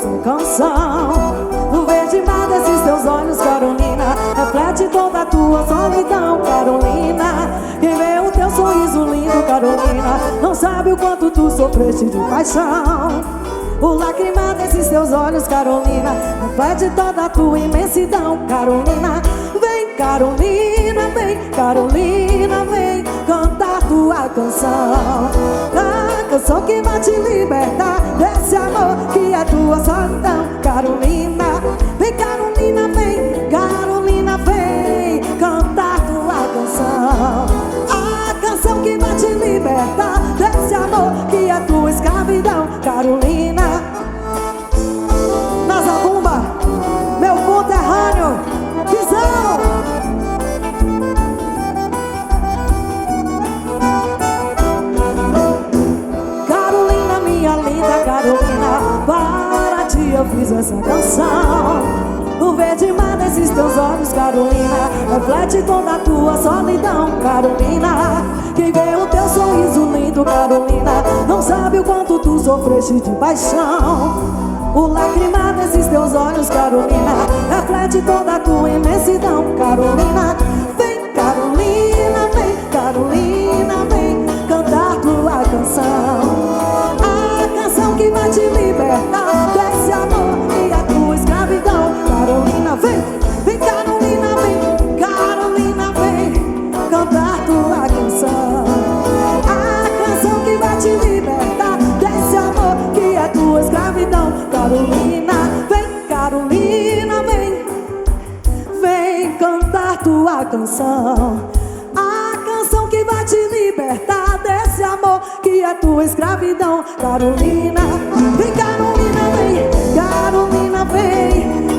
essa canção. O verde mar desses teus olhos, Carolina, reflete toda a tua solidão, Carolina. Quem vê o teu sorriso lindo, Carolina, não sabe o quanto tu sofreste de paixão. O lacrimar desses teus olhos, Carolina, reflete toda a tua imensidão, Carolina. Vem, Carolina, vem, Carolina, vem cantar tua canção. A canção que vai te libertar desse amor que é tua solidão, Carolina. Vem, Carolina, vem, Carolina, vem cantar tua canção. A canção que vai te libertar desse amor que é tua escravidão, Carolina. Na Zabumba, meu conterrâneo, Visão. Carolina, minha linda Carolina, para ti eu fiz essa canção. O verde mar desses teus olhos, Carolina, reflete toda a tua solidão, Carolina. Quem vê o teu sorriso lindo, Carolina, não sabe o quanto tu sofreste de paixão. O lacrimar desses teus olhos, Carolina, reflete toda a tua imensidão, Carolina. Vem, Carolina, vem, Carolina, vem cantar tua canção. A canção que vai te libertar desse amor e a tua escravidão, Carolina. Vem, vem, Carolina, vem, Carolina, vem cantar tua canção. A canção que vai te libertar desse amor que é tua escravidão, Carolina. Vem, Carolina, vem, vem cantar tua canção. A canção que vai te libertar desse amor que é tua escravidão, Carolina. Vem, Carolina, vem, Carolina, vem